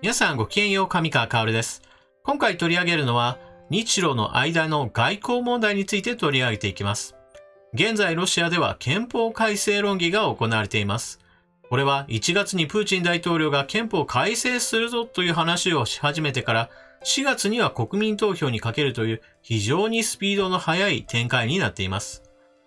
皆さんごきげんよう、上川薫です。今回取り上げるのは、日露の間の外交問題について取り上げていきます。現在ロシアでは憲法改正論議が行われています。これは1月にプーチン大統領が憲法を改正するぞという話をし始めてから4月には国民投票にかけるという非常にスピードの速い展開になっています。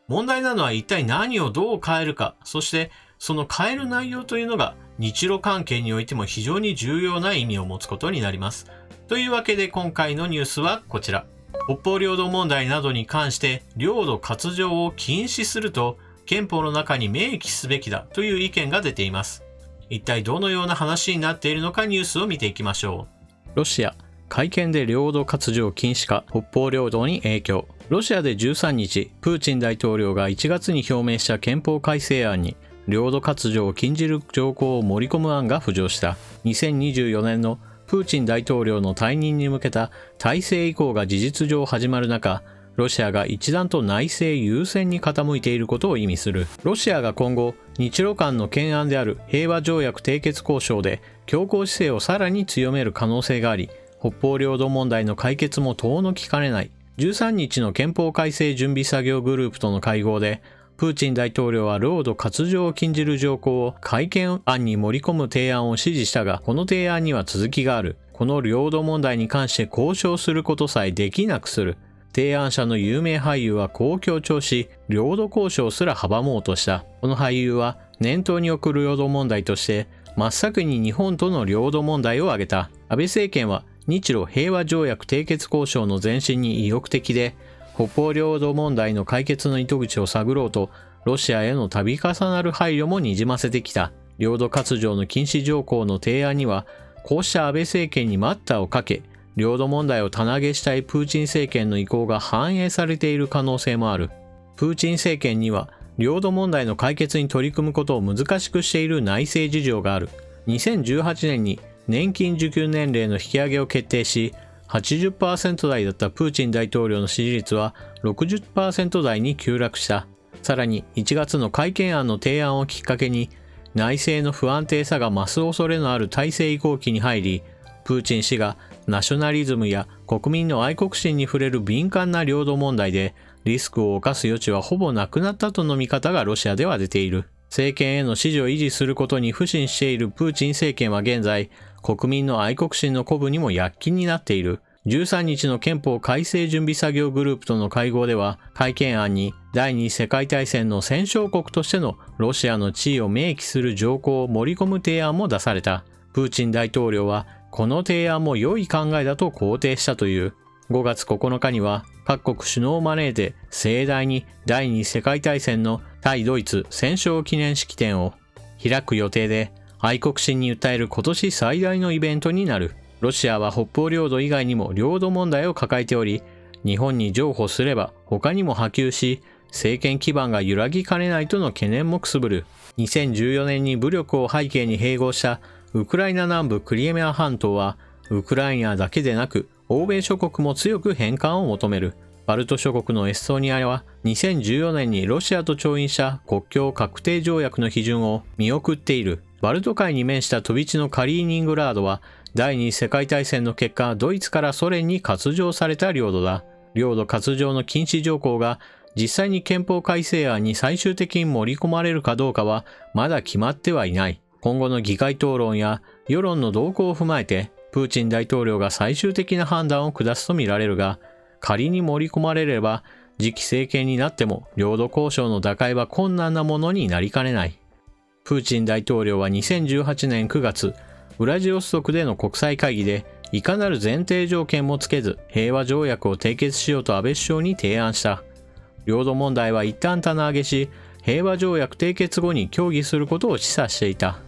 問題なのは一体何をどう変えるか、そしてその変える内容というのが日露関係においても非常に重要な意味を持つことになります。というわけで今回のニュースはこちら。北方領土問題などに関して領土割譲を禁止すると憲法の中に明記すべきだという意見が出ています。一体どのような話になっているのかニュースを見ていきましょう。ロシア、会見で領土割譲禁止か北方領土に影響。ロシアで13日、プーチン大統領が1月に表明した憲法改正案に領土割譲を禁じる条項を盛り込む案が浮上した。2024年のプーチン大統領の退任に向けた体制移行が事実上始まる中、ロシアが一段と内政優先に傾いていることを意味する。ロシアが今後、日露間の懸案である平和条約締結交渉で強硬姿勢をさらに強める可能性があり、北方領土問題の解決も遠のきかねない。13日の憲法改正準備作業グループとの会合で、プーチン大統領は領土割譲を禁じる条項を改憲案に盛り込む提案を支持したが、この提案には続きがある。この領土問題に関して交渉することさえできなくする。提案者の有名俳優はこう強調し、領土交渉すら阻もうとした。この俳優は念頭に置く領土問題として、真っ先に日本との領土問題を挙げた。安倍政権は日露平和条約締結交渉の前進に意欲的で、北方領土問題の解決の糸口を探ろうと、ロシアへの度重なる配慮もにじませてきた。領土割譲の禁止条項の提案には、こうした安倍政権に待ったをかけ、領土問題を棚上げしたいプーチン政権の意向が反映されている可能性もある。プーチン政権には、領土問題の解決に取り組むことを難しくしている内政事情がある。2018年に年金受給年齢の引き上げを決定し、80% 台だったプーチン大統領の支持率は 60% 台に急落した。さらに1月の改憲案の提案をきっかけに内政の不安定さが増す恐れのある体制移行期に入り、プーチン氏がナショナリズムや国民の愛国心に触れる敏感な領土問題でリスクを冒す余地はほぼなくなったとの見方がロシアでは出ている。政権への支持を維持することに不信しているプーチン政権は現在、国民の愛国心の鼓舞にも躍起になっている。13日の憲法改正準備作業グループとの会合では、改憲案に第二次世界大戦の戦勝国としてのロシアの地位を明記する条項を盛り込む提案も出された。プーチン大統領は、この提案も良い考えだと肯定したという。5月9日には、各国首脳を招いて盛大に第二次世界大戦の対ドイツ戦勝記念式典を開く予定で、愛国心に訴える今年最大のイベントになる。ロシアは北方領土以外にも領土問題を抱えており、日本に譲歩すれば他にも波及し、政権基盤が揺らぎかねないとの懸念もくすぶる。2014年に武力を背景に併合したウクライナ南部クリミア半島は、ウクライナだけでなく、欧米諸国も強く返還を求める。バルト諸国のエストニアは2014年にロシアと調印した国境確定条約の批准を見送っている。バルト海に面した飛び地のカリーニングラードは第二次世界大戦の結果、ドイツからソ連に割譲された領土だ。領土割譲の禁止条項が実際に憲法改正案に最終的に盛り込まれるかどうかはまだ決まってはいない。今後の議会討論や世論の動向を踏まえて、プーチン大統領が最終的な判断を下すとみられるが、仮に盛り込まれれば次期政権になっても領土交渉の打開は困難なものになりかねない。プーチン大統領は2018年9月、ウラジオストクでの国際会議でいかなる前提条件もつけず平和条約を締結しようと安倍首相に提案した。領土問題は一旦棚上げし、平和条約締結後に協議することを示唆していた。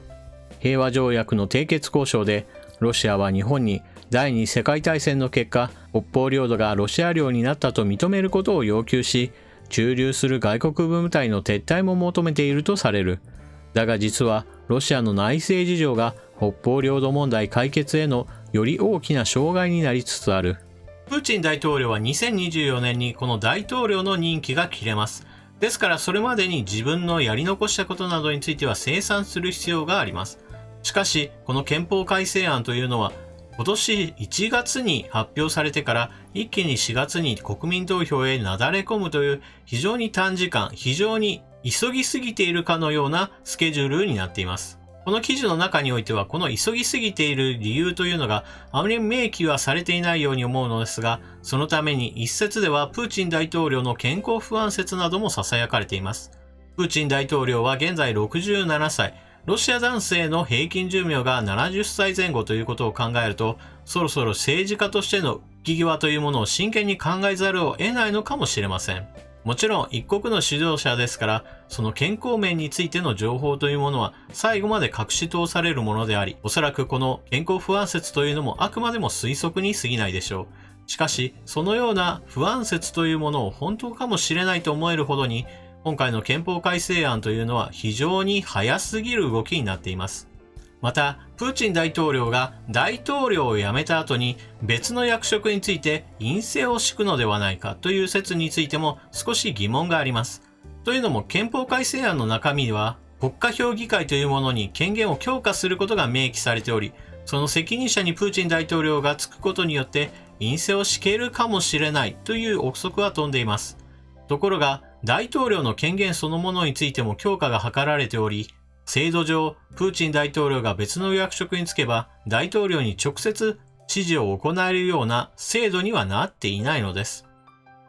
平和条約の締結交渉でロシアは日本に第二次世界大戦の結果、北方領土がロシア領になったと認めることを要求し、駐留する外国部隊の撤退も求めているとされる。だが実は、ロシアの内政事情が北方領土問題解決へのより大きな障害になりつつある。プーチン大統領は2024年にこの大統領の任期が切れます。ですからそれまでに自分のやり残したことなどについては清算する必要があります。しかし、この憲法改正案というのは、今年1月に発表されてから一気に4月に国民投票へなだれ込むという非常に短時間、非常に急ぎすぎているかのようなスケジュールになっています。この記事の中においては、この急ぎすぎている理由というのがあまり明記はされていないように思うのですが、そのために一説ではプーチン大統領の健康不安説なども囁かれています。プーチン大統領は現在67歳、ロシア男性の平均寿命が70歳前後ということを考えると、そろそろ政治家としての浮き際というものを真剣に考えざるを得ないのかもしれません。もちろん一国の指導者ですから、その健康面についての情報というものは最後まで隠し通されるものであり、おそらくこの健康不安説というのもあくまでも推測に過ぎないでしょう。しかし、そのような不安説というものを本当かもしれないと思えるほどに、今回の憲法改正案というのは非常に早すぎる動きになっています。また、プーチン大統領が大統領を辞めた後に別の役職について院政を敷くのではないかという説についても少し疑問があります。というのも憲法改正案の中身では国家評議会というものに権限を強化することが明記されており、その責任者にプーチン大統領がつくことによって院政を敷けるかもしれないという憶測は飛んでいます。ところが、大統領の権限そのものについても強化が図られており、制度上、プーチン大統領が別の役職に就けば、大統領に直接指示を行えるような制度にはなっていないのです。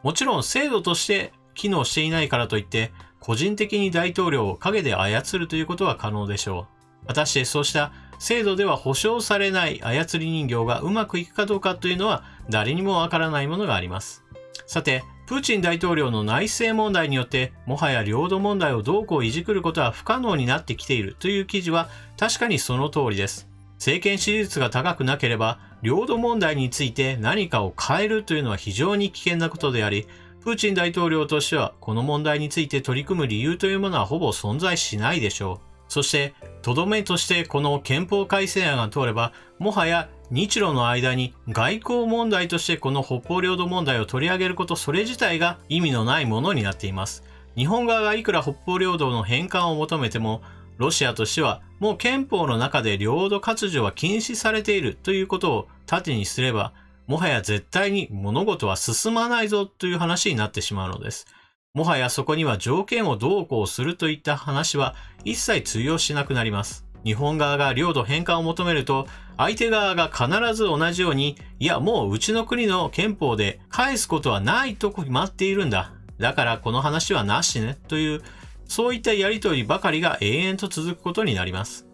もちろん制度として機能していないからといって、個人的に大統領を陰で操るということは可能でしょう。果たしてそうした制度では保証されない操り人形がうまくいくかどうかというのは誰にもわからないものがあります。さて、プーチン大統領の内政問題によって、もはや領土問題をどうこういじくることは不可能になってきているという記事は確かにその通りです。政権支持率が高くなければ、領土問題について何かを変えるというのは非常に危険なことであり、プーチン大統領としてはこの問題について取り組む理由というものはほぼ存在しないでしょう。そして、とどめとしてこの憲法改正案が通れば、もはや日露の間に外交問題としてこの北方領土問題を取り上げることそれ自体が意味のないものになっています。日本側がいくら北方領土の返還を求めても、ロシアとしてはもう憲法の中で領土割譲は禁止されているということを盾にすれば、もはや絶対に物事は進まないぞという話になってしまうのです。もはやそこには条件をどうこうするといった話は一切通用しなくなります。日本側が領土返還を求めると、相手側が必ず同じように、いやもううちの国の憲法で返すことはないと決まっているんだ。だからこの話はなしね。という、そういったやりとりばかりが永遠と続くことになります。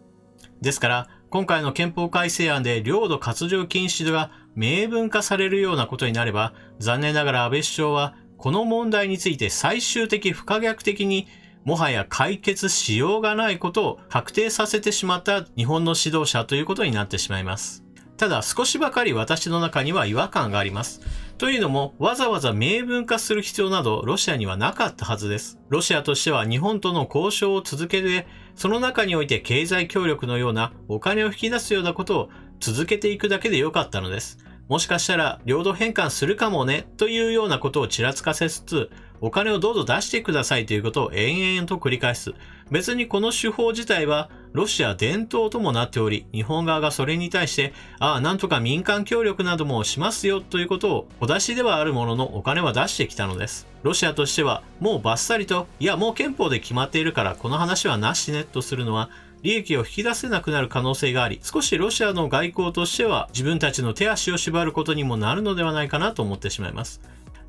ですから、今回の憲法改正案で領土割譲禁止が明文化されるようなことになれば、残念ながら安倍首相は、この問題について最終的不可逆的にもはや解決しようがないことを確定させてしまった日本の指導者ということになってしまいます。ただ少しばかり私の中には違和感があります。というのもわざわざ明文化する必要などロシアにはなかったはずです。ロシアとしては日本との交渉を続けて、その中において経済協力のようなお金を引き出すようなことを続けていくだけでよかったのです。もしかしたら領土返還するかもねというようなことをちらつかせつつ、お金をどうぞ出してくださいということを延々と繰り返す。別にこの手法自体はロシア伝統ともなっており、日本側がそれに対して、なんとか民間協力などもしますよということを小出しではあるもののお金は出してきたのです。ロシアとしてはもうバッサリと、いやもう憲法で決まっているからこの話はなしねとするのは、利益を引き出せなくなる可能性があり、少しロシアの外交としては自分たちの手足を縛ることにもなるのではないかなと思ってしまいます。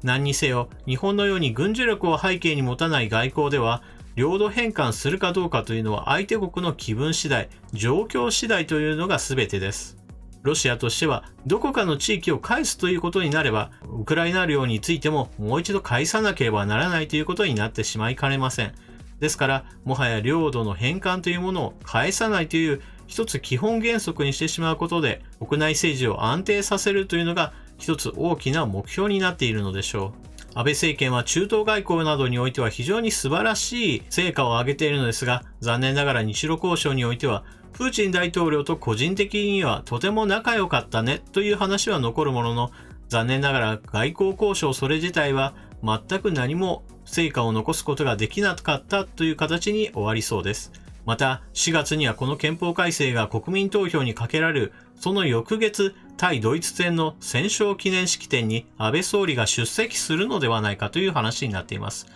何にせよ、日本のように軍事力を背景に持たない外交では、領土返還するかどうかというのは相手国の気分次第、状況次第というのが全てです。ロシアとしては、どこかの地域を返すということになれば、ウクライナ領についてももう一度返さなければならないということになってしまいかねません。ですから、もはや領土の返還というものを返さないという一つ基本原則にしてしまうことで、国内政治を安定させるというのが一つ大きな目標になっているのでしょう。安倍政権は中東外交などにおいては非常に素晴らしい成果を上げているのですが、残念ながら日露交渉においては、プーチン大統領と個人的にはとても仲良かったねという話は残るものの、残念ながら外交交渉それ自体は全く何も成果を残すことができなかったという形に終わりそうです。また、4月にはこの憲法改正が国民投票にかけられる、その翌月、対ドイツ戦の戦勝記念式典に安倍総理が出席するのではないかという話になっています。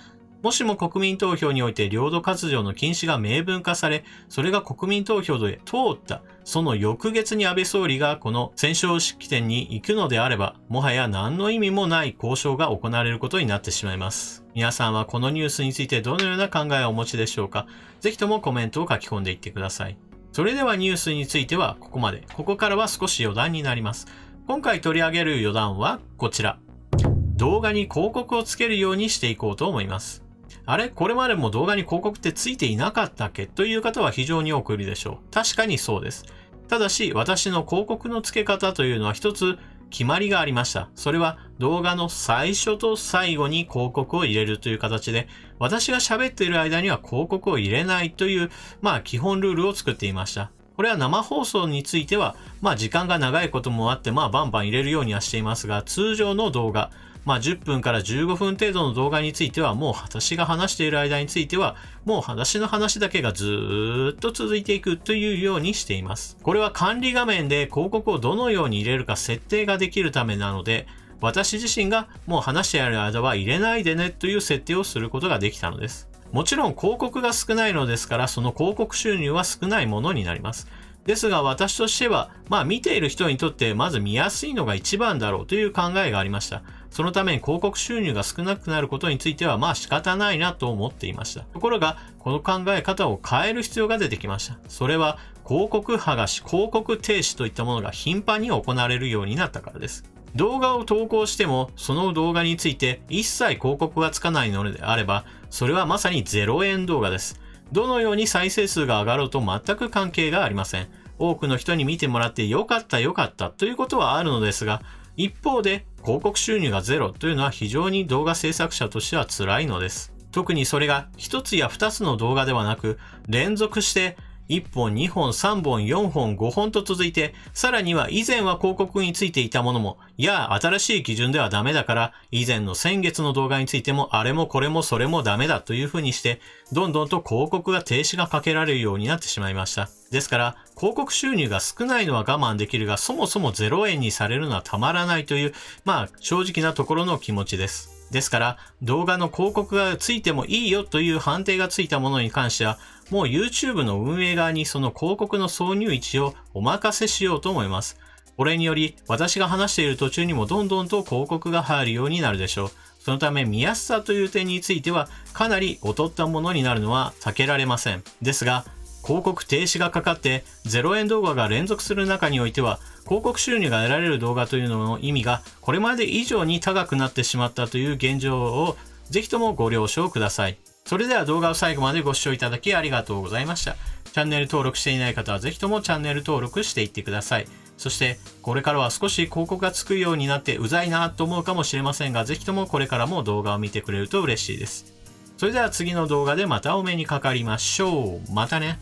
もしも国民投票において領土割譲の禁止が明文化され、それが国民投票で通った、その翌月に安倍総理がこの戦勝式典に行くのであれば、もはや何の意味もない交渉が行われることになってしまいます。皆さんはこのニュースについてどのような考えをお持ちでしょうか？ぜひともコメントを書き込んでいってください。それではニュースについてはここまで。ここからは少し余談になります。今回取り上げる余談はこちら。動画に広告をつけるようにしていこうと思います。あれ？これまでも動画に広告ってついていなかったっけ？という方は非常に多くいるでしょう。確かにそうです。ただし、私の広告の付け方というのは一つ決まりがありました。それは動画の最初と最後に広告を入れるという形で、私が喋っている間には広告を入れないという、基本ルールを作っていました。これは生放送については、時間が長いこともあって、バンバン入れるようにはしていますが、通常の動画、10分から15分程度の動画については、もう私が話している間については、もう私の話だけがずーっと続いていくというようにしています。これは管理画面で広告をどのように入れるか設定ができるためなので、私自身がもう話している間は入れないでねという設定をすることができたのです。もちろん広告が少ないのですから、その広告収入は少ないものになります。ですが私としては、見ている人にとってまず見やすいのが一番だろうという考えがありました。そのために広告収入が少なくなることについては仕方ないなと思っていました。ところが、この考え方を変える必要が出てきました。それは広告剥がし、広告停止といったものが頻繁に行われるようになったからです。動画を投稿しても、その動画について一切広告がつかないのであれば、それはまさに0円動画です。どのように再生数が上がろうと全く関係がありません。多くの人に見てもらってよかったということはあるのですが、一方で広告収入がゼロというのは非常に動画制作者としては辛いのです。特にそれが一つや二つの動画ではなく、連続して1本、2本、3本、4本、5本と続いて、さらには以前は広告についていたものも、新しい基準ではダメだから、以前の先月の動画についても、あれもこれもそれもダメだという風にして、どんどんと広告が停止がかけられるようになってしまいました。ですから、広告収入が少ないのは我慢できるが、そもそも0円にされるのはたまらないという、正直なところの気持ちです。ですから、動画の広告がついてもいいよという判定がついたものに関しては、もう YouTube の運営側にその広告の挿入位置をお任せしようと思います。これにより、私が話している途中にもどんどんと広告が入るようになるでしょう。そのため見やすさという点については、かなり劣ったものになるのは避けられません。ですが、広告停止がかかって0円動画が連続する中においては、広告収入が得られる動画というのの意味がこれまで以上に高くなってしまったという現状をぜひともご了承ください。それでは動画を最後までご視聴いただきありがとうございました。チャンネル登録していない方はぜひともチャンネル登録していってください。そしてこれからは少し広告がつくようになってうざいなと思うかもしれませんが、ぜひともこれからも動画を見てくれると嬉しいです。それでは次の動画でまたお目にかかりましょう。またね。